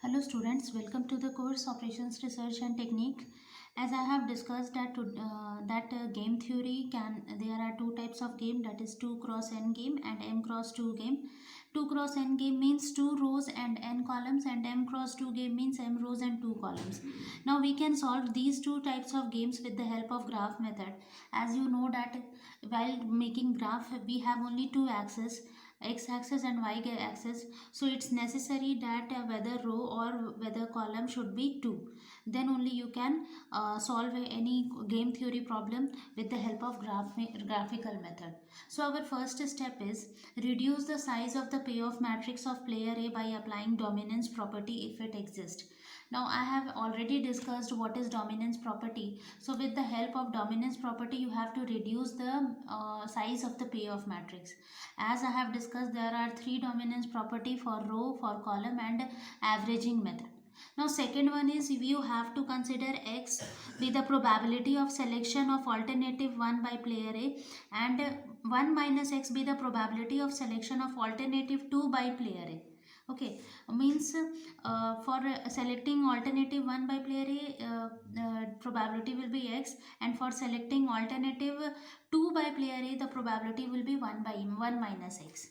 Hello students, welcome to the course Operations Research and Technique. As I have discussed that game theory there are two types of game, that is 2 cross n game and m cross 2 game. 2 cross n game means 2 rows and n columns, and m cross 2 game means m rows and 2 columns. Now we can solve these two types of games with the help of graph method. As you know that while making graph we have only two axes, x axis and y axis, so it's necessary that whether row or whether column should be 2. Then only you can solve any game theory problem with the help of graphical method. So our first step is reduce the size of the payoff matrix of player A by applying dominance property if it exists. Now I have already discussed what is dominance property. So with the help of dominance property you have to reduce the size of the payoff matrix. As I have discussed, there are three dominance property for row, for column and averaging method. Now second one is you have to consider x be the probability of selection of alternative 1 by player A, and 1 minus x be the probability of selection of alternative 2 by player A. Okay, means for selecting alternative 1 by player A, probability will be x, and for selecting alternative 2 by player A, the probability will be 1 by 1 minus x.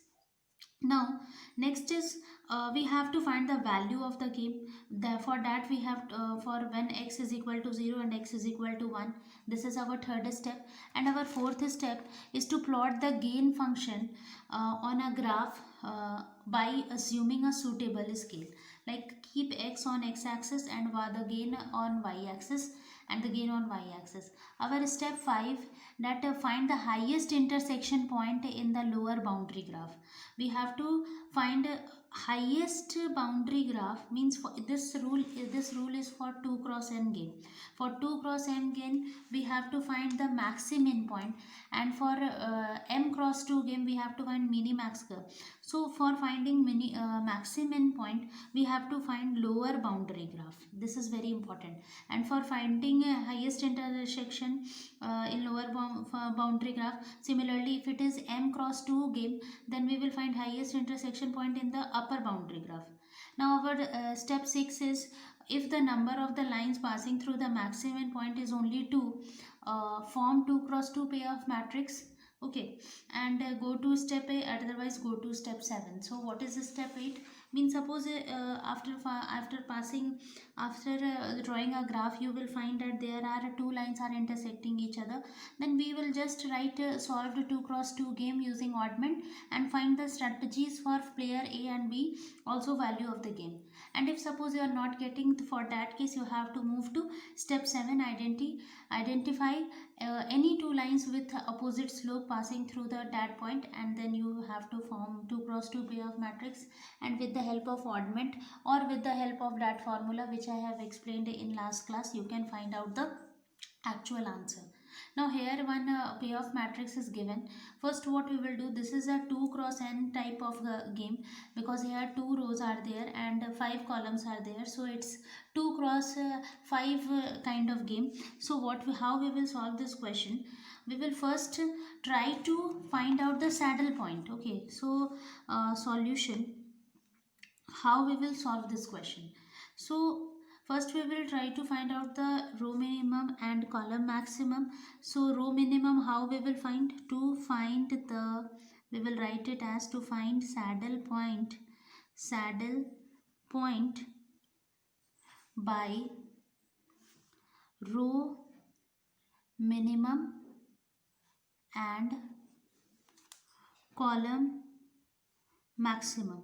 Now next is we have to find the value of the game. For that we have for when x is equal to 0 and x is equal to 1, this is our third step. And our fourth step is to plot the gain function on a graph by assuming a suitable scale, like keep x on x axis and the gain on y axis and the gain on y axis. Our step 5, that find the highest intersection point in the lower boundary graph. We have to find highest boundary graph, means for this rule is for 2 cross n game. For 2 cross n game we have to find the maximum point, and for m cross 2 game we have to find minimax curve. So for finding maximum point we have to find lower boundary graph. This is very important. And for finding highest intersection in lower boundary graph, similarly if it is m cross 2 game, then we will find highest intersection point in the upper boundary graph. Now our step 6 is, if the number of the lines passing through the maximum point is only 2, form 2 cross 2 payoff matrix. Okay, and go to step 8, otherwise go to step 7. So what is step 8? Means suppose after drawing a graph you will find that there are two lines are intersecting each other. Then we will just write solve the 2 cross 2 game using oddment and find the strategies for player A and B, also value of the game. And if suppose you are not getting, for that case you have to move to step 7, identify any two lines with opposite slope passing through that point, and then you have to form 2 cross 2 payoff matrix. And with the help of oddment or with the help of that formula which I have explained in last class, you can find out the actual answer. Now here one payoff matrix is given. First what we will do, this is a 2 cross n type of game, because here 2 rows are there and 5 columns are there, so it's 2 cross 5 kind of game. So how we will solve this question, we will first try to find out the saddle point. Okay, so solution, how we will solve this question. So first we will try to find out the row minimum and column maximum. So row minimum, how we will find, to find the, we will write it as to find saddle point by row minimum and column maximum.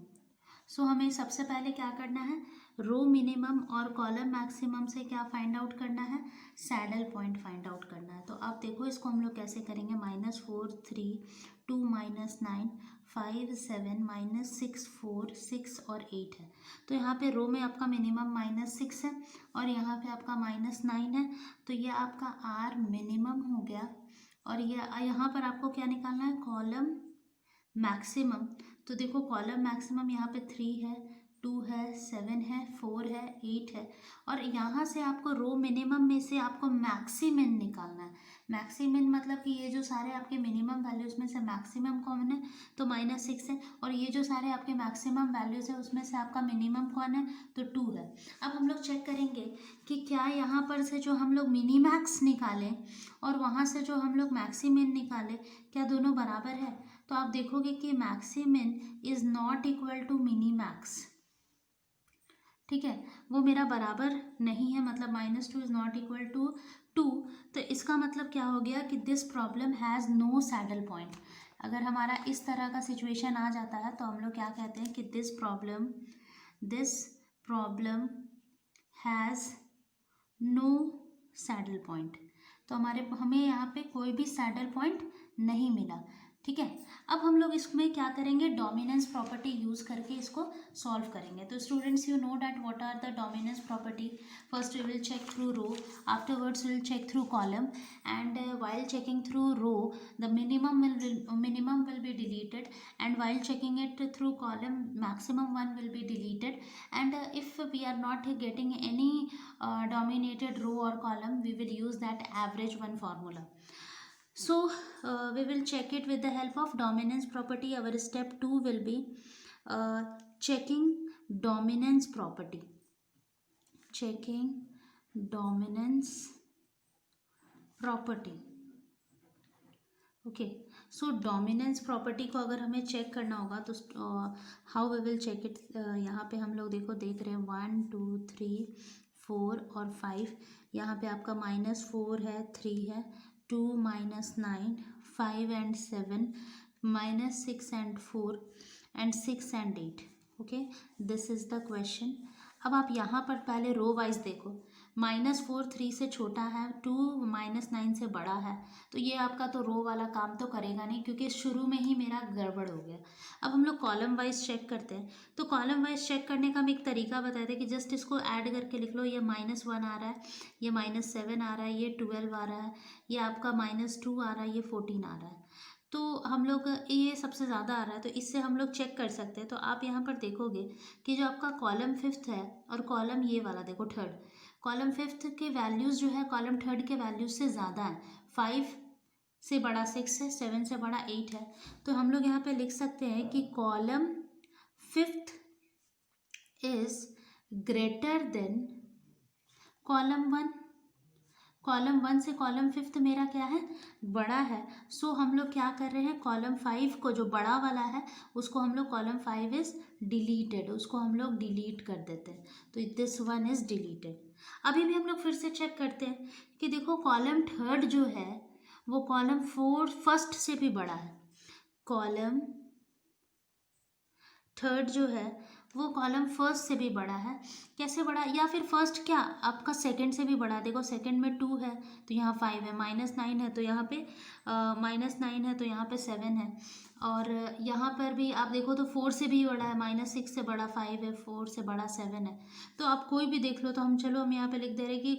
So हमें सबसे पहले क्या करना है, row minimum और column maximum से क्या find out करना है, सैडल पॉइंट फाइंड आउट करना है. तो आप देखो इसको हम लोग कैसे करेंगे, -4 3 2 -9 5 7 -6 4 6 और 8 है. तो यहाँ पे रो में आपका मिनिमम -6 है और यहाँ पे आपका -9 है. तो ये आपका आर मिनिमम हो गया. और ये यहाँ पर आपको क्या निकालना है, कॉलम मैक्सिमम. तो देखो कॉलम मैक्सिमम यहाँ पे 3 है, 2 है, 7 है, 4 है, 8 है। और यहाँ से आपको रो मिनिमम में से आपको मैक्सिमिन निकालना है। मैक्सिमिन मतलब कि ये जो सारे आपके मिनिमम वैल्यूज़ में से मैक्सिमम कौन है, तो -6 है। और ये जो सारे आपके मैक्सिमम वैल्यूज़ है उसमें से आपका मिनिमम कौन है, तो 2 है। अब हम लोग चेक करेंगे कि क्या यहाँ पर से जो हम लोग मिनीमैक्स निकालें और वहाँ से जो हम लोग मैक्सिमिन निकालें, क्या दोनों बराबर है। तो आप देखोगे कि maximin is not equal to minimax. ठीक है, वो मेरा बराबर नहीं है, मतलब -2 इज़ नॉट इक्वल टू 2। तो इसका मतलब क्या हो गया कि this problem has no saddle point. अगर हमारा इस तरह का सिचुएशन आ जाता है तो हम लोग क्या कहते हैं कि this problem has no saddle point. तो हमें यहाँ पे कोई भी सैडल पॉइंट नहीं मिला। ठीक है, अब हम लोग इसमें क्या करेंगे, डोमिनेंस प्रॉपर्टी यूज़ करके इसको सॉल्व करेंगे। तो students, you know that what are the dominance property. First we will check through row, afterwards we will check through column, and while checking through row the minimum will be deleted, and while checking it through column maximum one will be deleted, and if we are not getting any dominated row or column, we will use that average one formula. So we will check it with the help of dominance property. Our step 2 will be checking dominance property. Checking dominance property. Okay, so dominance property को अगर हमें check करना होगा तो how we will check it. यहाँ पे हम लोग देख रहे हैं 1 2 3 4 और 5। यहाँ पे आपका -4 है, 3 है, 2 -9 5 and 7, -6 and 4 and 6 and 8। Okay, this is the question. अब आप यहाँ पर पहले रो वाइज देखो, -4 3 से छोटा है, 2 -9 से बड़ा है। तो ये आपका तो रो वाला काम तो करेगा नहीं, क्योंकि शुरू में ही मेरा गड़बड़ हो गया। अब हम लोग कॉलम वाइज चेक करते हैं। तो कॉलम वाइज चेक करने का हम एक तरीका बताते हैं कि जस्ट इसको ऐड करके लिख लो। ये -1 आ रहा है, ये -7 आ रहा है, ये 12 आ रहा है, ये आपका -2 आ रहा है, ये 14 आ रहा है। तो हम लोग ये सबसे ज़्यादा आ रहा है, तो इससे हम लोग चेक कर सकते हैं। तो आप यहाँ पर देखोगे कि जो आपका कॉलम 5th है और कॉलम ये वाला देखो 3rd, कॉलम 5th के वैल्यूज़ जो है कॉलम 3rd के वैल्यूज़ से ज़्यादा है। 5 से बड़ा 6 है, 7 से बड़ा 8 है। तो हम लोग यहाँ पे लिख सकते हैं कि column 5th is greater than column 1। Column 1 से कॉलम 5th मेरा क्या है, बड़ा है। सो हम लोग क्या कर रहे हैं, कॉलम 5 को जो बड़ा वाला है उसको हम लोग कॉलम 5 इज डिलीटेड, उसको हम लोग डिलीट कर देते हैं। तो दिस वन इज डिलीटेड। अभी भी हम लोग फिर से चेक करते हैं कि देखो कॉलम 3rd जो है वो कॉलम 1st से भी बड़ा है। कॉलम 3rd जो है वो कॉलम 1st से भी बड़ा है। कैसे बड़ा, या फिर फर्स्ट क्या आपका 2nd से भी बड़ा। देखो 2nd में 2 है तो यहाँ 5 है, -9 है तो यहाँ पे -9 है तो यहाँ पे 7 है। और यहाँ पर भी आप देखो तो 4 से भी बड़ा है, -6 से बड़ा 5 है, 4 से बड़ा 7 है। तो आप कोई भी देख लो। तो हम यहाँ पे लिख दे रहे कि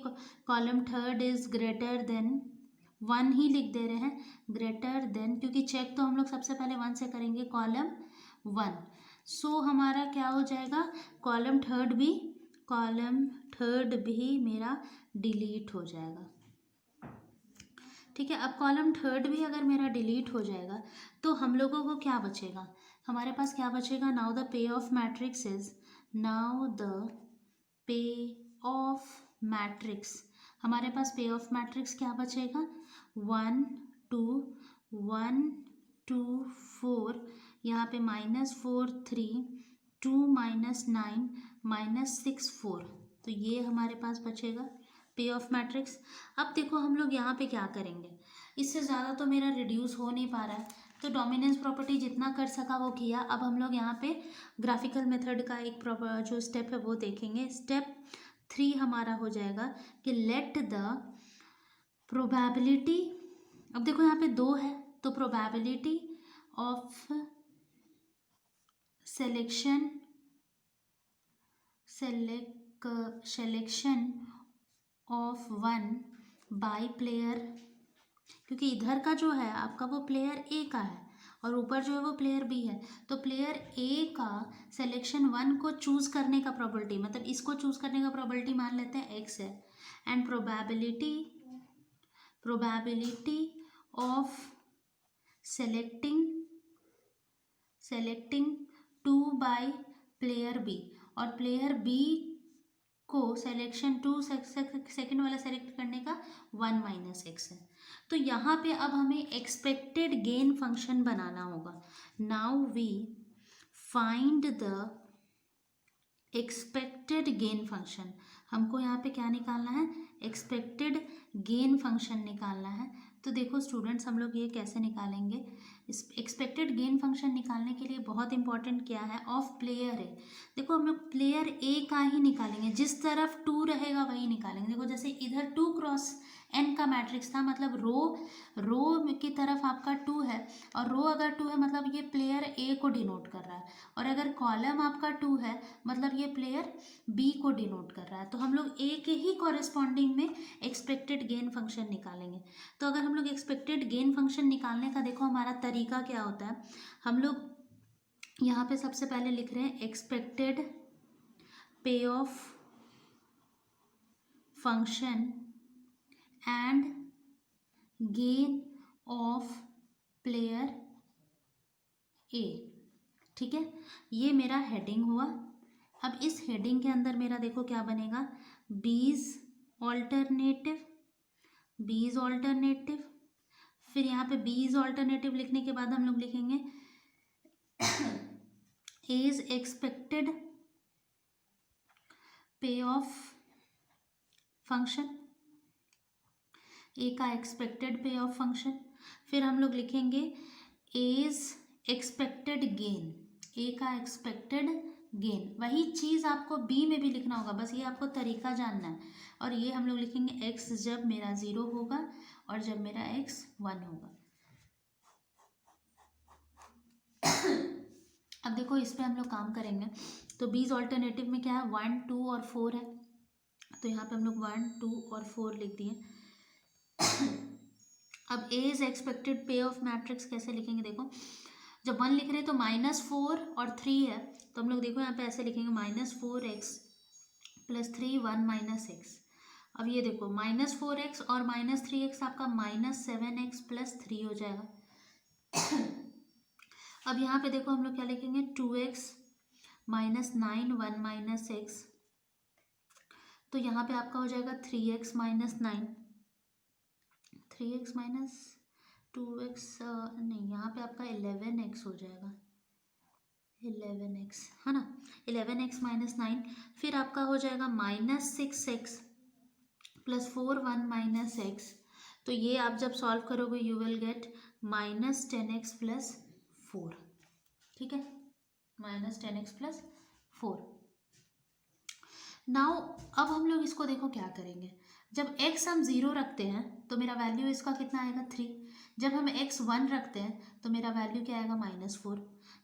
column 3rd is greater than 1 ही लिख दे रहे हैं, ग्रेटर देन, क्योंकि चेक तो हम लोग सबसे पहले 1 से करेंगे, कॉलम 1। सो हमारा क्या हो जाएगा, कॉलम 3rd भी मेरा डिलीट हो जाएगा। ठीक है, अब कॉलम 3rd भी अगर मेरा डिलीट हो जाएगा तो हम लोगों को क्या बचेगा, हमारे पास क्या बचेगा, now the pay of matrix is, now the pay of matrix, हमारे पास पे ऑफ मैट्रिक्स क्या बचेगा, 1 2 1 2 4, यहाँ पे -4 3 2 -9 -6 4। तो ये हमारे पास बचेगा पे ऑफ मैट्रिक्स। अब देखो हम लोग यहाँ पे क्या करेंगे, इससे ज़्यादा तो मेरा रिड्यूस हो नहीं पा रहा है, तो डोमिनेंस प्रॉपर्टी जितना कर सका वो किया। अब हम लोग यहाँ पे ग्राफिकल मेथड का एक जो स्टेप है वो देखेंगे। स्टेप 3 हमारा हो जाएगा कि लेट द प्रोबेबिलिटी, अब देखो यहाँ पे 2 है तो probability of selection of 1 by player, क्योंकि इधर का जो है आपका वो प्लेयर ए का है और ऊपर जो है वो प्लेयर बी है। तो प्लेयर ए का सिलेक्शन 1 को चूज़ करने का प्रोबेबिलिटी, मतलब इसको चूज़ करने का प्रोबेबिलिटी मान लेते हैं x है, and probability of selecting 2 by player B, और प्लेयर बी को सिलेक्शन 2 सेकेंड वाला सेलेक्ट करने का 1 माइनस एक्स है। तो यहाँ पे अब हमें एक्सपेक्टेड गेन फंक्शन बनाना होगा। Now we find the expected gain function. हमको यहाँ पे क्या निकालना है, एक्सपेक्टेड गेन फंक्शन निकालना है। तो देखो स्टूडेंट्स, हम लोग ये कैसे निकालेंगे, इस एक्सपेक्टेड गेन फंक्शन निकालने के लिए बहुत इंपॉर्टेंट क्या है, ऑफ प्लेयर ए। देखो हम लोग प्लेयर ए का ही निकालेंगे, जिस तरफ 2 रहेगा वही निकालेंगे। देखो जैसे इधर 2 क्रॉस n का मैट्रिक्स था, मतलब रो की तरफ आपका 2 है, और रो अगर 2 है मतलब ये प्लेयर ए को डिनोट कर रहा है, और अगर कॉलम आपका 2 है मतलब ये प्लेयर बी को डिनोट कर रहा है। तो हम लोग ए के ही कॉरेस्पॉन्डिंग में एक्सपेक्टेड गेन फंक्शन निकालेंगे। तो अगर हम लोग एक्सपेक्टेड गेन फंक्शन निकालने का देखो हमारा तरीका क्या होता है, हम लोग यहाँ पे सबसे पहले लिख रहे हैं expected pay off function and gain of player ए। ठीक है, ये मेरा हेडिंग हुआ। अब इस हेडिंग के अंदर मेरा देखो क्या बनेगा, बीज ऑल्टरनेटिव। फिर यहाँ पे बीज ऑल्टरनेटिव लिखने के बाद हम लोग लिखेंगे is expected pay off function, ए का एक्सपेक्टेड पे ऑफ फंक्शन। फिर हम लोग लिखेंगे इज एक्सपेक्टेड गेन, ए का एक्सपेक्टेड गेन। वही चीज़ आपको बी में भी लिखना होगा, बस ये आपको तरीका जानना है। और ये हम लोग लिखेंगे एक्स जब मेरा 0 होगा और जब मेरा एक्स 1 होगा। अब देखो इस पे हम लोग काम करेंगे। तो बीज ऑल्टरनेटिव में क्या है, 1 2 और 4 है, तो यहाँ पे हम लोग 1 2 और 4 लिख दिए। अब ए is expected pay of matrix कैसे लिखेंगे, देखो जब 1 लिख रहे हैं तो -4 और 3 है, तो हम लोग देखो यहाँ पे ऐसे लिखेंगे -4x + 3 1 - x। अब ये देखो -4x और -3x आपका -7x + 3 हो जाएगा। अब यहाँ पे देखो हम लोग क्या लिखेंगे, 2x - 9 1 - x, तो यहाँ पे आपका हो जाएगा 3x - 9, 3x - 2x नहीं, यहाँ पे आपका 11x हो जाएगा, 11x है ना, 11x - 9। फिर आपका हो जाएगा -6x + 4 1 - x। तो ये आप जब सॉल्व करोगे यू विल गेट -10x + 4। ठीक है, -10x + 4। नाउ अब हम लोग इसको देखो क्या करेंगे, जब x हम 0 रखते हैं तो मेरा वैल्यू इसका कितना आएगा, 3। जब हम x 1 रखते हैं तो मेरा वैल्यू क्या आएगा, -4।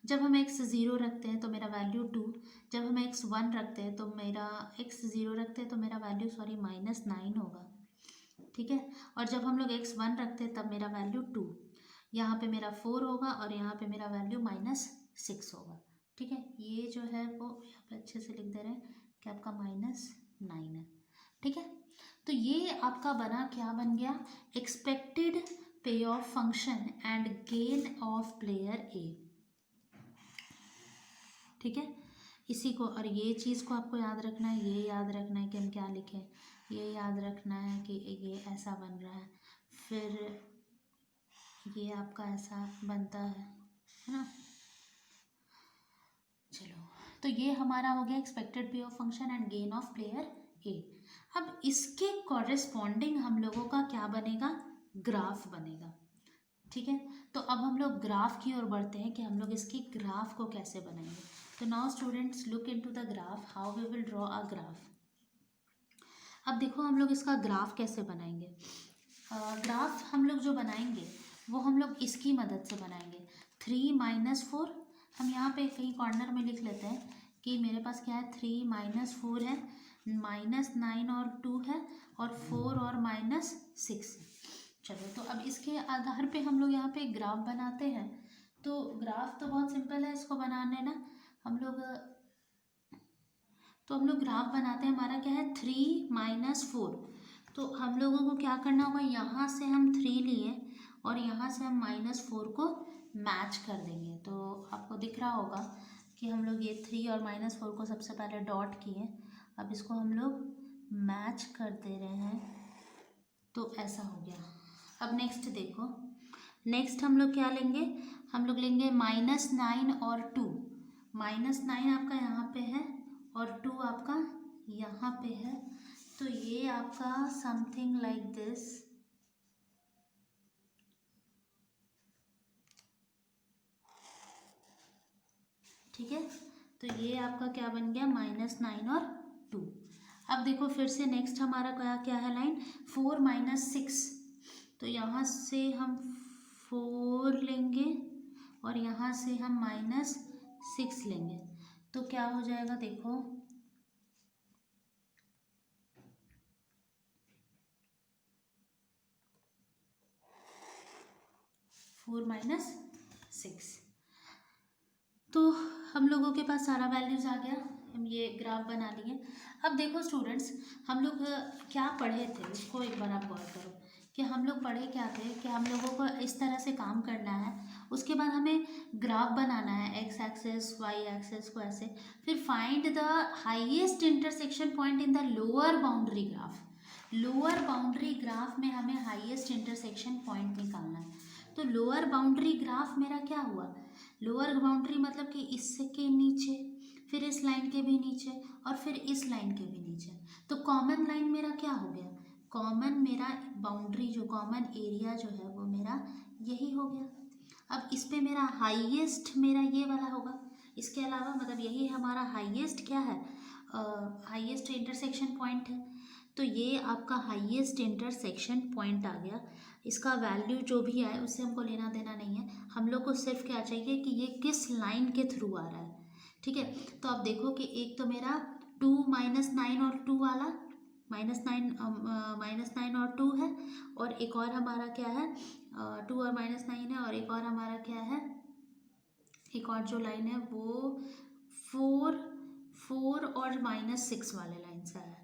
जब हम x 0 रखते हैं तो मेरा वैल्यू 2। जब हम x 1 रखते हैं तो मेरा x 0 रखते हैं तो मेरा वैल्यू -9 होगा। ठीक है, और जब हम लोग x 1 रखते हैं तब मेरा वैल्यू 2, यहाँ पे मेरा 4 होगा और यहाँ पे मेरा वैल्यू -6 होगा। ठीक है, ये जो है वो यहाँ पे अच्छे से लिख दे रहे हैं कि आपका -9 है। ठीक है, तो ये आपका बना, क्या बन गया, expected pay off function and gain of player ए। ठीक है, इसी को, और ये चीज़ को आपको याद रखना है, ये याद रखना है कि हम क्या लिखें, ये याद रखना है कि ये ऐसा बन रहा है, फिर ये आपका ऐसा बनता है ना। चलो, तो ये हमारा हो गया expected pay off function and gain of player ए। अब इसके कॉरेस्पॉन्डिंग हम लोगों का क्या बनेगा, ग्राफ बनेगा। ठीक है, तो अब हम लोग ग्राफ की ओर बढ़ते हैं कि हम लोग इसकी ग्राफ को कैसे बनाएंगे। तो now students look into the graph, how we will draw a graph. अब देखो हम लोग इसका ग्राफ कैसे बनाएंगे। ग्राफ हम लोग जो बनाएंगे वो हम लोग इसकी मदद से बनाएंगे, 3 - 4। हम यहाँ पे कहीं कॉर्नर में लिख लेते हैं कि मेरे पास क्या है, 3 - 4 है, -9 और 2 है, और 4 और -6 है। चलो, तो अब इसके आधार पे हम लोग यहाँ पे ग्राफ बनाते हैं। तो ग्राफ तो बहुत सिंपल है इसको बनाने ना, हम लोग ग्राफ बनाते हैं। हमारा क्या है 3 - 4। तो हम लोगों को क्या करना होगा, यहाँ से हम 3 लिए और यहाँ से हम -4 को मैच कर देंगे। तो आपको दिख रहा होगा कि हम लोग ये 3 और -4 को सबसे पहले डॉट किए, अब इसको हम लोग मैच कर दे रहे हैं, तो ऐसा हो गया। अब नेक्स्ट देखो, नेक्स्ट हम लोग क्या लेंगे, हम लोग लेंगे -9 और 2। -9 आपका यहाँ पे है और 2 आपका यहाँ पे है, तो ये आपका समथिंग लाइक दिस, ठीक है। तो ये आपका क्या बन गया, -9 और 2। अब देखो फिर से नेक्स्ट हमारा क्या क्या है लाइन, 4 - 6। तो यहाँ से हम 4 लेंगे और यहाँ से हम -6 लेंगे, तो क्या हो जाएगा देखो, 4 - 6। तो हम लोगों के पास सारा वैल्यूज़ आ गया, हम ये ग्राफ बना लिए। अब देखो स्टूडेंट्स, हम लोग क्या पढ़े थे उसको एक बार आप गौर करो कि हम लोग पढ़े क्या थे, कि हम लोगों को इस तरह से काम करना है, उसके बाद हमें ग्राफ बनाना है, एक्स एक्सेस वाई एक्सेस को ऐसे, फिर find the highest intersection point in the lower boundary graph. Lower boundary graph में हमें हाईएस्ट इंटरसेक्शन पॉइंट निकालना है। तो लोअर बाउंड्री ग्राफ मेरा क्या हुआ, लोअर बाउंड्री मतलब कि इसके नीचे, फिर इस लाइन के भी नीचे और फिर इस लाइन के भी नीचे, तो कॉमन लाइन मेरा क्या हो गया, कॉमन मेरा बाउंड्री जो कॉमन एरिया जो है वो मेरा यही हो गया। अब इस पे मेरा हाईएस्ट मेरा ये वाला होगा, इसके अलावा मतलब यही हमारा हाईएस्ट क्या है, हाईएस्ट इंटरसेक्शन पॉइंट है। तो ये आपका हाईएस्ट इंटरसेक्शन पॉइंट आ गया, इसका वैल्यू जो भी आए उससे हमको लेना देना नहीं है, हम लोग को सिर्फ क्या चाहिए कि ये किस लाइन के थ्रू आ रहा है, ठीक है। तो आप देखो कि एक तो मेरा 2 - 9 और 2 वाला, -9 और 2 है, और एक और हमारा क्या है 2 और -9 है, और एक और हमारा क्या है, एक और जो लाइन है वो 4 और -6 वाले लाइन से है,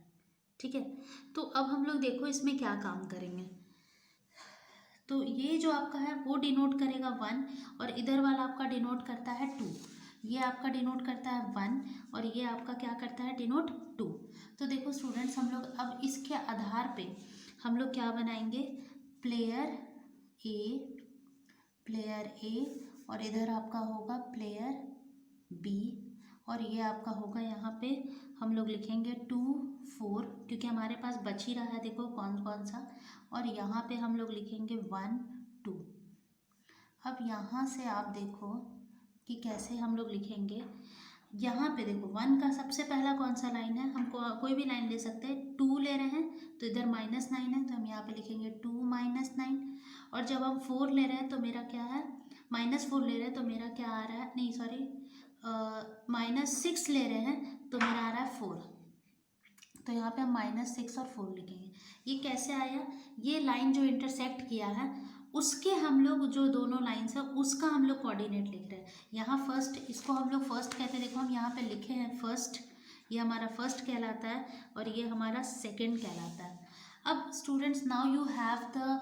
ठीक है। तो अब हम लोग देखो इसमें क्या काम करेंगे, तो ये जो आपका है वो डिनोट करेगा 1 और इधर वाला आपका डिनोट करता है 2, ये आपका डिनोट करता है 1 और ये आपका क्या करता है डिनोट 2। तो देखो स्टूडेंट्स, हम लोग अब इसके आधार पे हम लोग क्या बनाएंगे, प्लेयर ए, प्लेयर ए, और इधर आपका होगा प्लेयर बी, और ये आपका होगा यहाँ पे हम लोग लिखेंगे 2 4, क्योंकि हमारे पास बच ही रहा है देखो कौन कौन सा, और यहाँ पे हम लोग लिखेंगे 1 2। अब यहाँ से आप देखो कि कैसे हम लोग लिखेंगे, यहाँ पे देखो 1 का सबसे पहला कौन सा लाइन है, हमको कोई भी लाइन ले सकते हैं, 2 ले रहे हैं तो इधर -9 है, तो हम यहाँ पे लिखेंगे 2 -9, और जब हम 4 ले रहे हैं तो मेरा क्या है, -4 ले रहे हैं तो मेरा क्या आ रहा है, नहीं सॉरी -6 ले रहे हैं तो मेरा आ रहा है 4, तो यहाँ पे हम -6 और 4 लिखेंगे। ये कैसे आया, ये लाइन जो इंटरसेक्ट किया है उसके हम लोग जो दोनों लाइन्स है उसका हम लोग कोऑर्डिनेट लिख रहे हैं। यहाँ फर्स्ट, इसको हम लोग फर्स्ट कहते हैं, देखो हम यहाँ पे लिखे हैं फर्स्ट, ये हमारा फर्स्ट कहलाता है और ये हमारा सेकंड कहलाता है। अब students, now you have the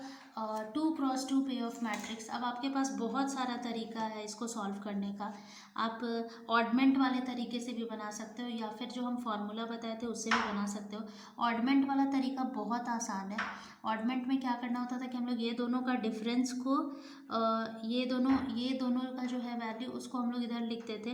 2x2 पे ऑफ मैट्रिक्स। अब आपके पास बहुत सारा तरीका है इसको सॉल्व करने का, आप ऑडमेंट वाले तरीके से भी बना सकते हो या फिर जो हम फार्मूला बताए थे उससे भी बना सकते हो। ऑडमेंट वाला तरीका बहुत आसान है। ऑडमेंट में क्या करना होता था कि हम लोग ये दोनों का डिफरेंस को ये दोनों का जो है वैल्यू उसको हम लोग इधर लिखते थे,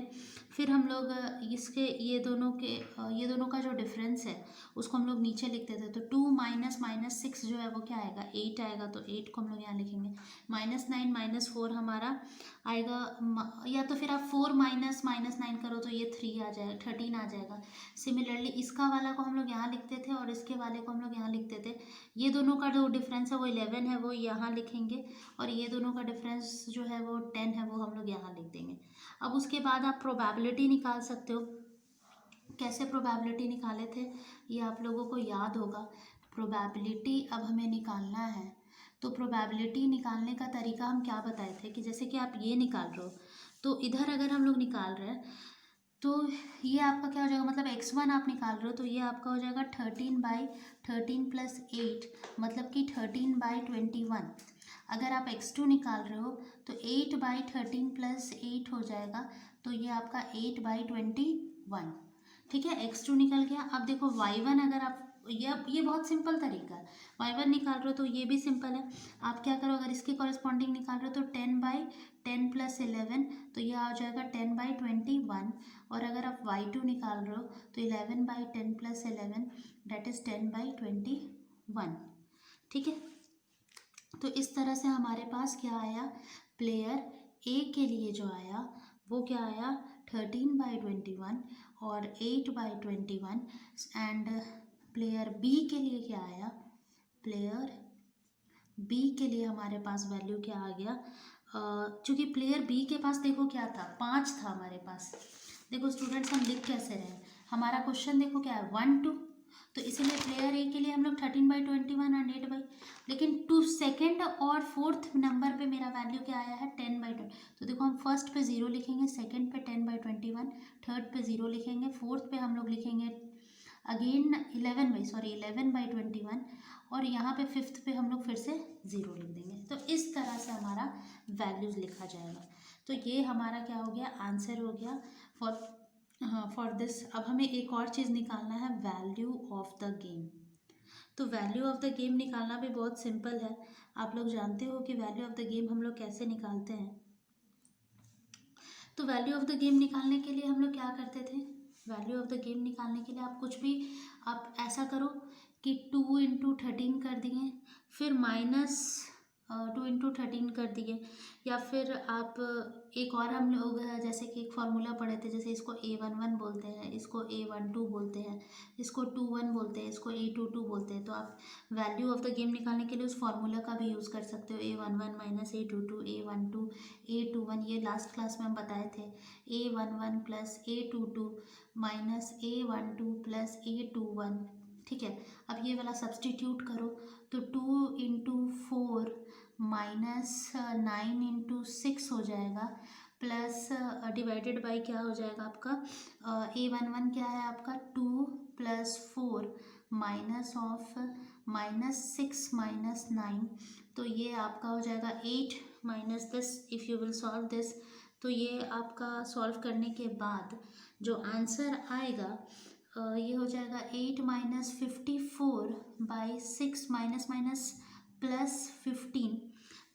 फिर हम लोग इसके ये दोनों का जो डिफरेंस है उसको हम लोग नीचे लिखते थे। तो 2 - -6 जो है वो क्या आएगा, 8 आएगा, तो 8 को हम लोग यहाँ लिखेंगे। -9 - 4 हमारा आएगा, या तो फिर आप 4 - -9 करो तो ये 3 आ जाएगा, 13 आ जाएगा। सिमिलरली इसका वाला को हम लोग यहाँ लिखते थे और इसके वाले को हम लोग यहाँ लिखते थे। ये दोनों का जो डिफरेंस है वो 11 है, वो यहाँ लिखेंगे, और ये दोनों का डिफरेंस जो है वो 10 है, वो हम लोग यहाँ लिख देंगे। अब उसके बाद आप प्रोबेबिलिटी निकाल सकते हो। कैसे प्रोबेबिलिटी निकाले थे ये आप लोगों को याद होगा। प्रोबेबिलिटी अब हमें निकालना है तो प्रोबेबिलिटी निकालने का तरीका हम क्या बताए थे कि जैसे कि आप ये निकाल रहे हो, तो इधर अगर हम लोग निकाल रहे हैं तो ये आपका क्या हो जाएगा, मतलब x1 आप निकाल रहे हो तो ये आपका हो जाएगा 13/13 प्लस 8, मतलब कि 13/21। अगर आप x2 निकाल रहे हो तो 8/13 प्लस 8 हो जाएगा, तो ये आपका 8/21। ठीक है, x2 निकल गया। अब देखो y1, अगर आप ये बहुत सिंपल तरीका है, y1 निकाल रहे हो तो ये भी सिंपल है। आप क्या करो, अगर इसके कॉरेस्पॉन्डिंग निकाल रहे हो तो 10/10 प्लस 11, तो ये आ जाएगा 10/21। और अगर आप y2 निकाल रहे हो तो 11/10 प्लस 11, डेट इज़ 10/21। ठीक है, तो इस तरह से हमारे पास क्या आया, प्लेयर ए के लिए जो आया वो क्या आया, 13/21 और 8/21। एंड प्लेयर बी के लिए क्या आया, प्लेयर बी के लिए हमारे पास वैल्यू क्या आ गया, चूँकि प्लेयर बी के पास देखो क्या था, 5 था हमारे पास। देखो स्टूडेंट्स, हम लिख कैसे रहे, हमारा क्वेश्चन देखो क्या है, 1 2, तो इसीलिए प्लेयर ए के लिए हम लोग 13/21 एंड 8 लेकिन टू सेकेंड और फोर्थ नंबर पे मेरा वैल्यू क्या आया है, 10/20। तो देखो हम फर्स्ट पे 0 लिखेंगे, सेकेंड पे 10/21, थर्ड पे 0 लिखेंगे, फोर्थ पे हम लोग लिखेंगे अगेन 11/21, और यहाँ पे फिफ्थ पे हम लोग फिर से 0 लिख देंगे। तो इस तरह से हमारा वैल्यूज़ लिखा जाएगा। तो ये हमारा क्या हो गया, आंसर हो गया फॉर दिस। अब हमें एक और चीज़ निकालना है, वैल्यू ऑफ द गेम। तो वैल्यू ऑफ द गेम निकालना भी बहुत सिंपल है। आप लोग जानते हो कि वैल्यू ऑफ द गेम हम लोग कैसे निकालते हैं। तो वैल्यू ऑफ द गेम निकालने के लिए हम लोग क्या करते थे, वैल्यू ऑफ द गेम निकालने के लिए आप कुछ भी, आप ऐसा करो कि 2 × 13 कर दिए, फिर -2 × 13 कर दिए, या फिर आप एक और, हम लोग जैसे कि एक फार्मूला पढ़े थे, जैसे इसको A11 बोलते हैं, इसको A12 बोलते हैं, इसको 21 बोलते हैं, इसको A22 बोलते हैं। तो आप वैल्यू ऑफ द गेम निकालने के लिए उस फार्मूला का भी यूज़ कर सकते हो, A11 - A22 A12 A21। ये लास्ट क्लास में हम बताए थे, A11 + A22 - A12 + A21। ठीक है, अब ये वाला सब्सटीट्यूट करो, तो 2 × 4 -9 × 6 हो जाएगा, प्लस डिवाइडेड बाय क्या हो जाएगा आपका, A11 क्या है आपका 2 + 4 -6 - 9, तो ये आपका हो जाएगा 8 - this. If you will solve this, तो ये आपका सॉल्व करने के बाद जो आंसर आएगा ये हो जाएगा 8 - 54/6 +15,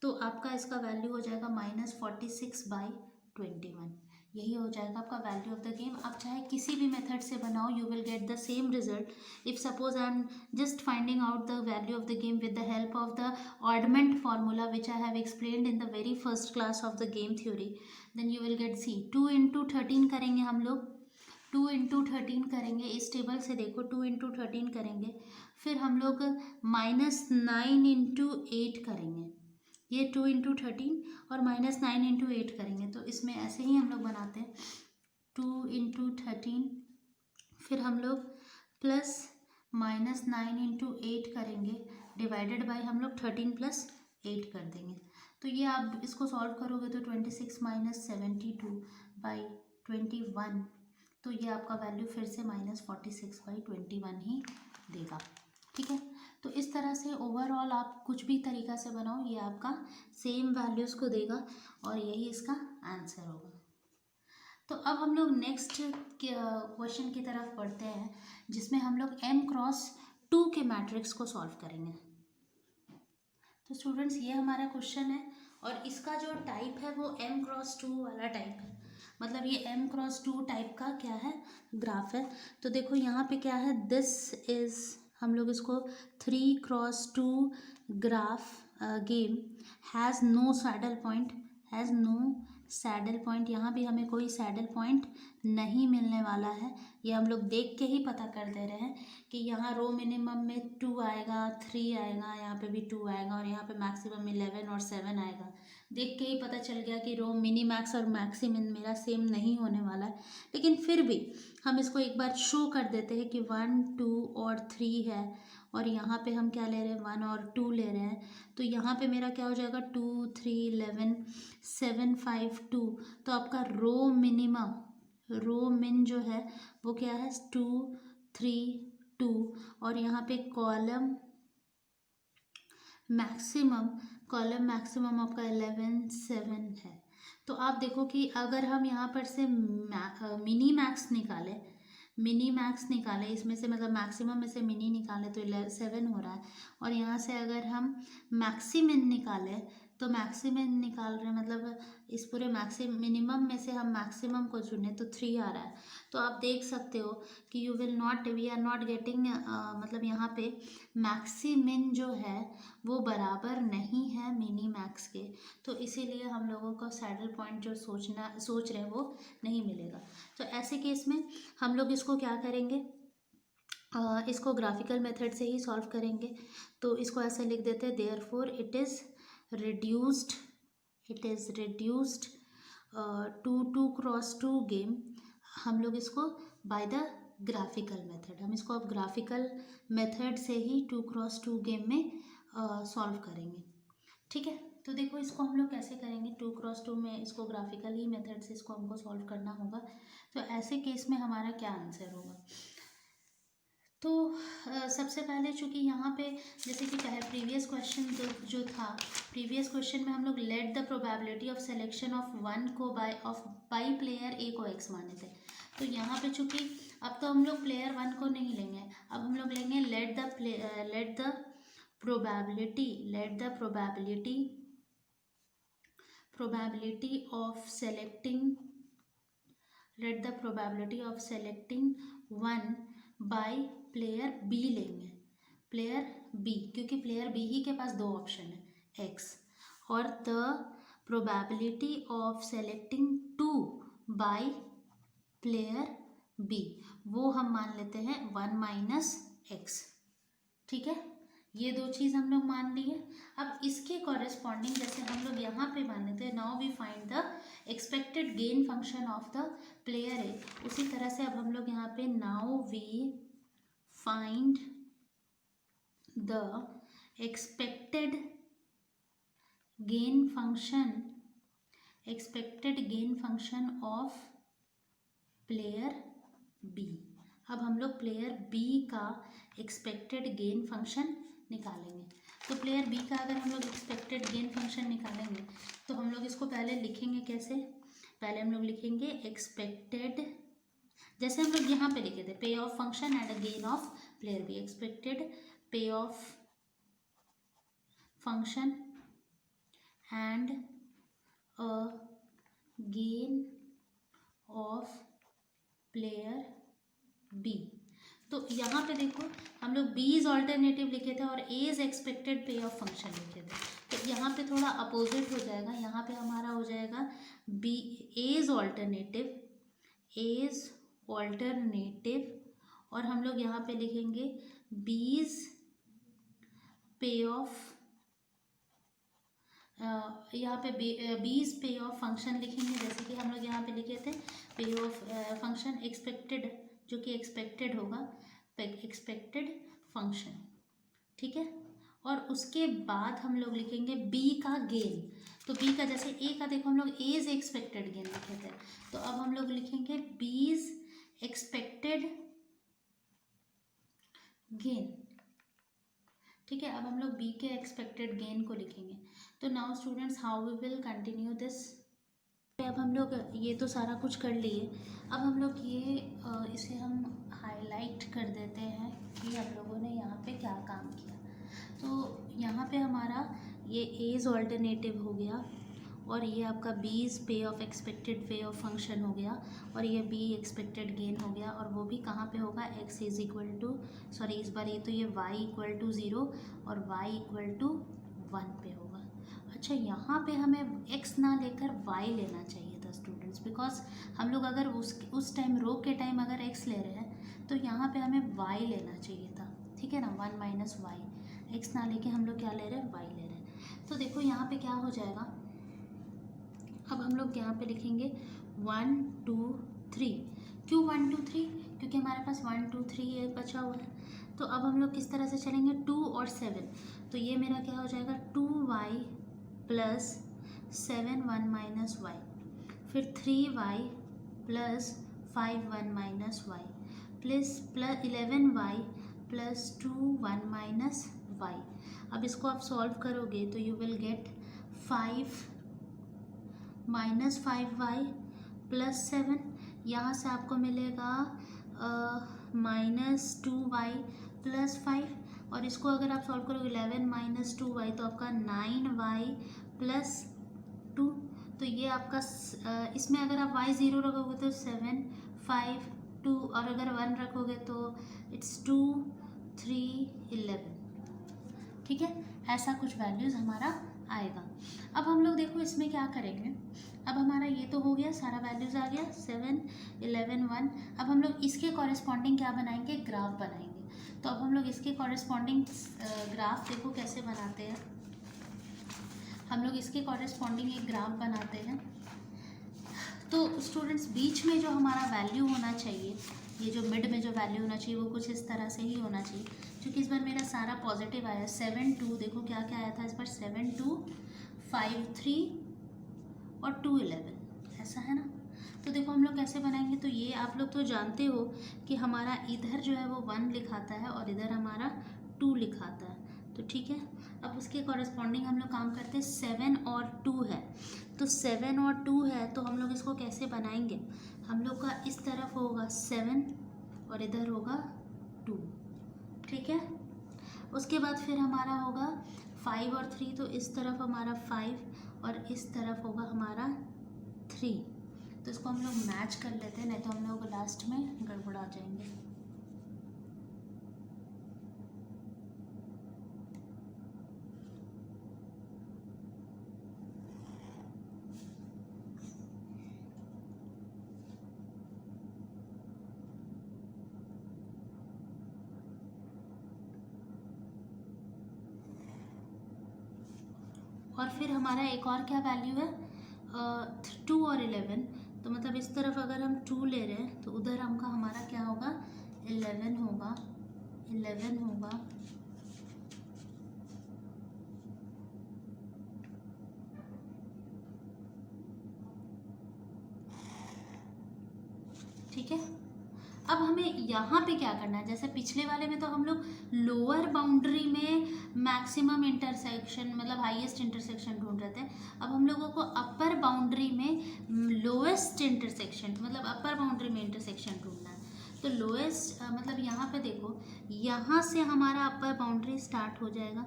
तो आपका इसका वैल्यू हो जाएगा -46/21। यही हो जाएगा आपका वैल्यू ऑफ द गेम। आप चाहे किसी भी मेथड से बनाओ, you will get the same result. If suppose I am just finding out the value of the game with the help of the oddment formula which I have explained in the very first class of the game theory, then you will get, see, 2 × 13 करेंगे हम लोग, 2 × 13 करेंगे, इस table से देखो 2 × 13 करेंगे, फिर हम लोग -9 × 8 करेंगे, ये 2 × 13 और -9 × 8 करेंगे। तो इसमें ऐसे ही हम लोग बनाते हैं, 2 × 13, फिर हम लोग प्लस -9 × 8 करेंगे, डिवाइडेड बाय हम लोग 13 + 8 कर देंगे। तो ये आप इसको सॉल्व करोगे तो 26 - 72/21, तो ये आपका वैल्यू फिर से -46/21 ही देगा। ठीक है, तो इस तरह से ओवरऑल आप कुछ भी तरीका से बनाओ, ये आपका सेम वैल्यूज़ को देगा और यही इसका आंसर होगा। तो अब हम लोग नेक्स्ट क्वेश्चन की तरफ बढ़ते हैं, जिसमें हम लोग m×2 के मैट्रिक्स को सॉल्व करेंगे। तो स्टूडेंट्स, ये हमारा क्वेश्चन है और इसका जो टाइप है वो m×2 वाला टाइप है, मतलब ये m×2 टाइप का क्या है, ग्राफ है। तो देखो यहाँ पे क्या है, दिस इज़, हम लोग इसको 3×2 graph game has no saddle point, has no saddle point, यहाँ भी हमें कोई सैडल पॉइंट नहीं मिलने वाला है, ये हम लोग देख के ही पता कर दे रहे हैं कि यहाँ रो मिनिमम में 2 आएगा, 3 आएगा, यहाँ पे भी 2 आएगा और यहाँ पे मैक्सिमम 11 और 7 आएगा। देख के ही पता चल गया कि रो मिनी मैक्स और मैक्सी मिन मेरा सेम नहीं होने वाला है, लेकिन फिर भी हम इसको एक बार शो कर देते हैं कि 1, 2 और 3 है और यहाँ पे हम क्या ले रहे हैं 1 और 2 ले रहे हैं। तो यहाँ पे मेरा क्या हो जाएगा 2, 3, 11, 7, 5, 2। तो आपका रो मिनिमम, रो मिन जो है वो क्या है 2, 3, 2 और यहाँ पे कॉलम मैक्सिमम, कॉलम मैक्सिमम आपका 11, 7 है। तो आप देखो कि अगर हम यहाँ पर से मिनी मैक्स निकालें, मिनी मैक्स निकालें इसमें से, मतलब मैक्सिमम में से मिनी निकालें तो 7 हो रहा है और यहाँ से अगर हम मैक्सिमिन निकालें तो मैक्सिमिन निकाल रहे हैं, मतलब इस पूरे मिनिमम में से हम मैक्सिमम को चुने तो 3 आ रहा है। तो आप देख सकते हो कि you will not, we are not getting, मतलब यहाँ पे मैक्सिमिन जो है वो बराबर नहीं है मिनी मैक्स के, तो इसीलिए हम लोगों को सैडल पॉइंट जो सोच रहे हैं वो नहीं मिलेगा। तो ऐसे केस में हम लोग इसको क्या करेंगे, इसको ग्राफिकल मेथड से ही सॉल्व करेंगे। तो इसको ऐसे लिख देते हैं, therefore it is reduced, to 2x2 game. हम लोग इसको बाय द ग्राफिकल मेथड, हम इसको अब ग्राफिकल मेथड से ही 2x2 गेम में सॉल्व करेंगे। ठीक है, तो देखो इसको हम लोग कैसे करेंगे, 2x2 में इसको ग्राफिकल ही मेथड से इसको हमको सॉल्व करना होगा। तो ऐसे केस में हमारा क्या आंसर होगा, तो सबसे पहले चूँकि यहाँ पे जैसे कि प्रीवियस क्वेश्चन जो था, प्रीवियस क्वेश्चन में हम लोग late the probability of selection of one को बाई प्लेयर ए को एक्स माने थे। तो यहाँ पे चूँकि अब तो हम लोग प्लेयर वन को नहीं लेंगे, अब हम लोग लेंगे let the probability of selecting one by player B लेंगे, प्लेयर बी, क्योंकि प्लेयर बी ही के पास दो ऑप्शन है एक्स, और the probability of selecting 2 by player B वो हम मान लेते हैं 1 - x। ठीक है, ये दो चीज़ हम लोग मान लिए। अब इसके कॉरेस्पॉन्डिंग जैसे हम लोग यहाँ पे मान लेते हैं, now we find the expected gain function of the player A, उसी तरह से अब हम लोग यहाँ पे now we find the expected gain function of player B. अब हम लोग प्लेयर बी का एक्सपेक्टेड गेन फंक्शन निकालेंगे। तो प्लेयर बी का अगर हम लोग एक्सपेक्टेड गेन फंक्शन निकालेंगे तो हम लोग इसको पहले लिखेंगे कैसे, पहले हम लोग लिखेंगे एक्सपेक्टेड, जैसे हम लोग यहाँ पे लिखे थे pay off function and a gain of player B, expected pay off function and a gain of player B. तो यहाँ पे देखो हम लोग बी इज ऑल्टरनेटिव लिखे थे और ए is expected pay off function लिखे थे, तो यहाँ पे थोड़ा अपोजिट हो जाएगा, यहाँ पे हमारा हो जाएगा बी ए इज ऑल्टरनेटिव और हम लोग यहाँ पे लिखेंगे बीज पे ऑफ, यहाँ पे बीज पे ऑफ फंक्शन लिखेंगे, जैसे कि हम लोग यहाँ पे लिखे थे पे ऑफ फंक्शन एक्सपेक्टेड, जो कि एक्सपेक्टेड होगा, एक्सपेक्टेड फंक्शन। ठीक है, और उसके बाद हम लोग लिखेंगे बी का गेन। तो बी का जैसे ए का देखो हम लोग एज एक्सपेक्टेड गेन लिखे थे, तो अब हम लोग लिखेंगे बीज एक्सपेक्टेड गेन। ठीक है, अब हम लोग बी के एक्सपेक्टेड गेन को लिखेंगे। तो now students how we will continue this. अब हम लोग ये तो सारा कुछ कर लिए, अब हम लोग ये इसे हम हाईलाइट कर देते हैं कि हम लोगों ने यहाँ पे क्या काम किया। तो यहाँ पे हमारा ये एज ऑल्टरनेटिव हो गया और ये आपका बीज पे of expected pay off function हो गया और ये बी एक्सपेक्टेड गेन हो गया, और वो भी कहाँ पे होगा, X is equal to, sorry इस बार ये तो ये वाई इक्वल टू 0 और वाई इक्वल टू 1 पे होगा। अच्छा, यहाँ पे हमें x ना लेकर y लेना चाहिए था स्टूडेंट्स, स्टूडेंट्स, बिकॉज हम लोग अगर उस टाइम रो के टाइम अगर x ले रहे हैं तो यहाँ पे हमें y लेना चाहिए था, ठीक है ना, 1 माइनस वाई, x ना लेके हम लोग क्या ले रहे हैं, y ले रहे हैं। तो देखो यहाँ पे क्या हो जाएगा, अब हम लोग यहाँ पे लिखेंगे 1 2 3। क्यों 1 2 3? क्योंकि हमारे पास 1 2 3 ये बचा हुआ है। तो अब हम लोग किस तरह से चलेंगे, 2 और 7, तो ये मेरा क्या हो जाएगा 2y प्लस 7 1 माइनस वाई, फिर 3y plus 5 1 minus Y plus 11y plus 2 1 minus Y. अब इसको आप सॉल्व करोगे तो you will get 5 minus 5y plus 7, यहाँ से आपको मिलेगा माइनस 2y प्लस 5, और इसको अगर आप सॉल्व करोगे 11 माइनस 2y तो आपका 9y प्लस 2। तो ये आपका इसमें अगर आप y 0 रखोगे तो 7 5 2, और अगर 1 रखोगे तो इट्स 2 3 11, ठीक है, ऐसा कुछ वैल्यूज़ हमारा आएगा। अब हम लोग देखो इसमें क्या करेंगे, अब हमारा ये तो हो गया, सारा वैल्यूज़ आ गया 7 11 1। अब हम लोग इसके कॉरेस्पॉन्डिंग क्या बनाएंगे, ग्राफ बनाएंगे। तो अब हम लोग इसके कॉरेस्पॉन्डिंग ग्राफ देखो कैसे बनाते हैं, हम लोग इसके कॉरेस्पॉन्डिंग एक ग्राफ बनाते हैं। तो स्टूडेंट्स बीच में जो हमारा वैल्यू होना चाहिए, ये जो मिड में जो वैल्यू होना चाहिए वो कुछ इस तरह से ही होना चाहिए, क्योंकि इस बार मेरा सारा पॉजिटिव आया 7 2, देखो क्या क्या आया था इस बार 7 2 5 3 और 2 11, ऐसा है ना। तो देखो हम लोग कैसे बनाएंगे, तो ये आप लोग तो जानते हो कि हमारा इधर जो है वो 1 लिखाता है और इधर हमारा 2 लिखाता है, तो ठीक है। अब उसके कॉरेस्पॉन्डिंग हम लोग काम करते हैं, 7 और 2 है, तो 7 और 2 है, तो हम लोग इसको कैसे बनाएंगे, हम लोग का इस तरफ होगा 7 और इधर होगा 2, ठीक है। उसके बाद फिर हमारा होगा 5 और 3, तो इस तरफ हमारा 5 और इस तरफ होगा हमारा 3। तो इसको हम लोग मैच कर लेते हैं, नहीं तो हम लोग लास्ट में गड़बड़ा जाएंगे। और फिर हमारा एक और क्या वैल्यू है 2 और 11, तो मतलब इस तरफ अगर हम 2 ले रहे हैं तो उधर हमका हमारा क्या होगा 11 होगा, 11 होगा, ठीक है। अब हमें यहाँ पे क्या करना है, जैसे पिछले वाले में तो हम लोग लोअर बाउंड्री में मैक्सिमम इंटरसेक्शन मतलब हाईएस्ट इंटरसेक्शन ढूंढ रहे थे, अब हम लोगों को अपर बाउंड्री में लोएस्ट इंटरसेक्शन मतलब अपर बाउंड्री में इंटरसेक्शन ढूंढना है। तो लोएस्ट मतलब यहाँ पे देखो, यहाँ से हमारा अपर बाउंड्री स्टार्ट हो जाएगा,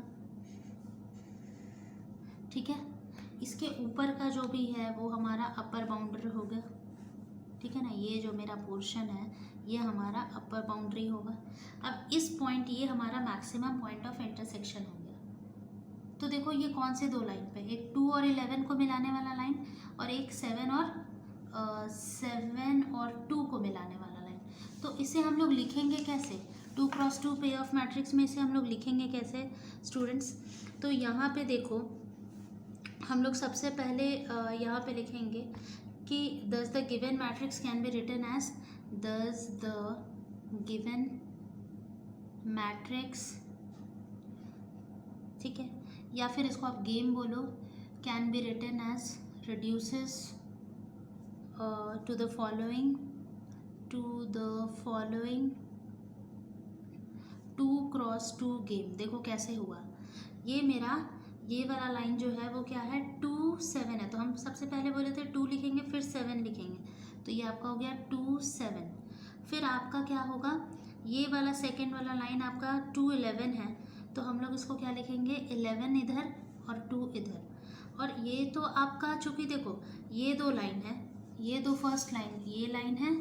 ठीक है, इसके ऊपर का जो भी है वो हमारा अपर बाउंड्री हो गया, ठीक है ना। ये जो मेरा पोर्शन है ये हमारा अपर बाउंड्री होगा। अब इस पॉइंट ये हमारा मैक्सिमम पॉइंट ऑफ इंटरसेक्शन हो गया। तो देखो ये कौन से दो लाइन पे, एक 2 और 11 को मिलाने वाला लाइन और एक 7 और 2 को मिलाने वाला लाइन। तो इसे हम लोग लिखेंगे कैसे, 2 क्रॉस 2 पे ऑफ मैट्रिक्स में इसे हम लोग लिखेंगे कैसे स्टूडेंट्स। तो यहाँ पे देखो हम लोग सबसे पहले यहाँ पे लिखेंगे कि thus the given matrix can be written as thus the given matrix, ठीक है, या फिर इसको आप गेम बोलो, can be written as reduces to the following 2 cross 2 game. देखो कैसे हुआ, ये मेरा ये वाला लाइन जो है वो क्या है 2 7 है, तो हम सबसे पहले बोले थे 2 लिखेंगे फिर 7 लिखेंगे, तो ये आपका हो गया 2 7। फिर आपका क्या होगा, ये वाला सेकंड वाला लाइन आपका 2 11 है, तो हम लोग इसको क्या लिखेंगे 11 इधर और 2 इधर। और ये तो आपका चूँकि देखो ये दो लाइन है, ये दो फर्स्ट लाइन, ये लाइन है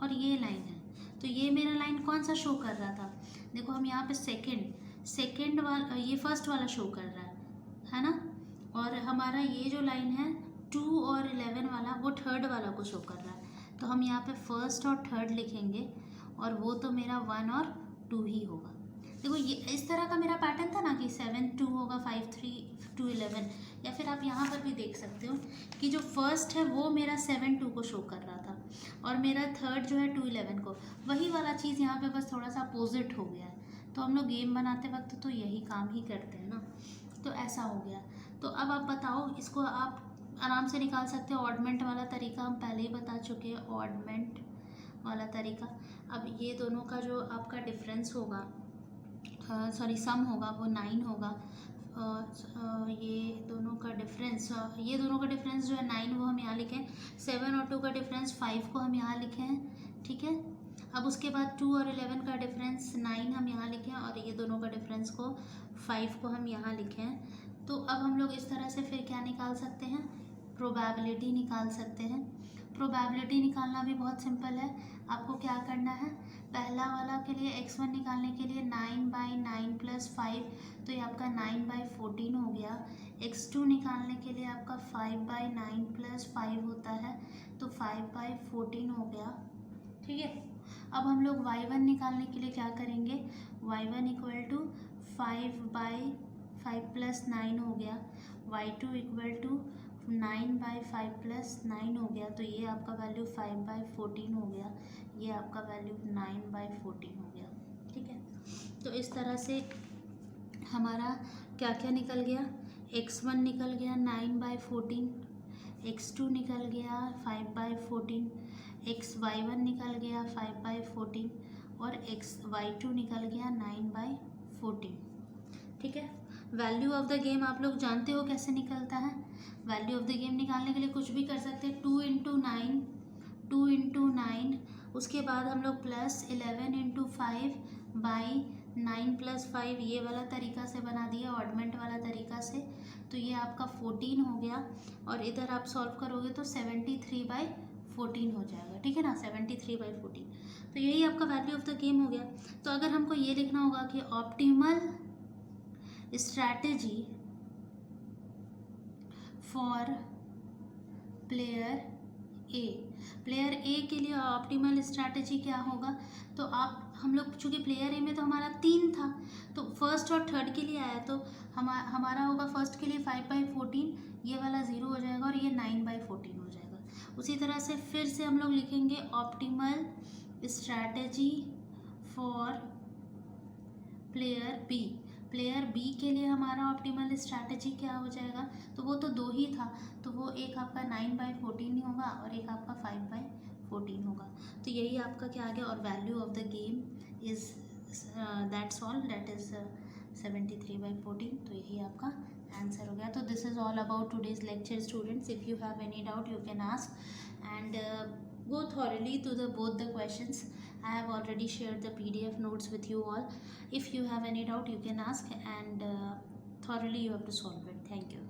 और ये लाइन है, तो ये मेरा लाइन कौन सा शो कर रहा था, देखो हम यहाँ पे सेकंड वाला, ये फर्स्ट वाला शो कर रहा है ना। और हमारा ये जो लाइन है 2 और 11 वाला वो थर्ड वाला को शो कर रहा है, तो हम यहाँ पे फर्स्ट और थर्ड लिखेंगे और वो तो मेरा 1 और 2 ही होगा। देखो ये इस तरह का मेरा पैटर्न था ना कि 7 2 होगा, 5 3 2 11, या फिर आप यहाँ पर भी देख सकते हो कि जो फर्स्ट है वो मेरा 7 2 को शो कर रहा था और मेरा थर्ड जो है 2 11 को, वही वाला चीज़ यहाँ पे बस थोड़ा सा अपोजिट हो गया है। तो हम लोग गेम बनाते वक्त तो यही काम ही करते हैं ना, तो ऐसा हो गया। तो अब आप बताओ, इसको आप आराम से निकाल सकते हो। ऑडमेंट वाला तरीका हम पहले ही बता चुके हैं, ऑडमेंट वाला तरीका। अब ये दोनों का जो आपका डिफरेंस होगा, सॉरी सम होगा, वो 9 होगा। ये दोनों का डिफरेंस जो है 9 वो हम यहाँ लिखें। 7 और 2 का डिफरेंस 5 को हम यहाँ लिखे हैं, ठीक है। अब उसके बाद 2 और 11 का डिफरेंस 9 हम यहाँ लिखें और ये दोनों का डिफरेंस को 5 को हम यहाँ लिखें। तो अब हम लोग इस तरह से फिर क्या निकाल सकते हैं, प्रोबेबिलिटी निकाल सकते हैं। प्रोबेबिलिटी निकालना भी बहुत सिंपल है। आपको क्या करना है, पहला वाला के लिए x1 निकालने के लिए 9/9 + 5, तो ये आपका 9/14 हो गया। x2 निकालने के लिए आपका 5/9 + 5 होता है, तो 5/14 हो गया, ठीक है। अब हम लोग y1 निकालने के लिए क्या करेंगे, y1 = 5/5 + 9 हो गया, y2 = 9/5 + 9 हो गया, तो ये आपका वैल्यू 5/14 हो गया, ये आपका वैल्यू 9/14 हो गया, ठीक है। तो इस तरह से हमारा क्या क्या निकल गया, x1 निकल गया 9/14, x2 निकल गया 5/14, y1 निकल गया 5/14 और y2 निकल गया 9/14, ठीक है। वैल्यू ऑफ द गेम आप लोग जानते हो कैसे निकलता है। वैल्यू ऑफ द गेम निकालने के लिए कुछ भी कर सकते हैं, 2 × 9, उसके बाद हम लोग +11 × 5/9 + 5, ये वाला तरीका से बना दिया, ऑडमेंट वाला तरीका से। तो ये आपका 14 हो गया और इधर आप सॉल्व करोगे तो 73/14 हो जाएगा, ठीक है ना, 73/14। तो यही आपका वैल्यू ऑफ द गेम हो गया। तो अगर हमको ये लिखना होगा कि ऑप्टिमल स्ट्रैटेजी फॉर प्लेयर ए के लिए ऑप्टिमल स्ट्रैटेजी क्या होगा, तो हम लोग चूँकि प्लेयर ए में तो हमारा 3 था, तो फर्स्ट और थर्ड के लिए आया, तो हमारा होगा फर्स्ट के लिए 5/14, ये वाला 0 हो जाएगा और ये 9/14 हो जाएगा। उसी तरह से फिर से हम लोग लिखेंगे optimal strategy for player B के लिए हमारा ऑप्टिमल स्ट्रैटेजी क्या हो जाएगा, तो वो तो 2 ही था, तो वो एक आपका 9/14 ही होगा और एक आपका 5/14 होगा। तो यही आपका क्या आ गया, और value of the game is that's all, that is 73/14। तो यही आपका आंसर हो गया। तो this is all about today's lecture students. If you have any doubt you can ask and go thoroughly to both the questions. I have already shared the PDF notes with you all. If you have any doubt you can ask and thoroughly you have to solve it. Thank you.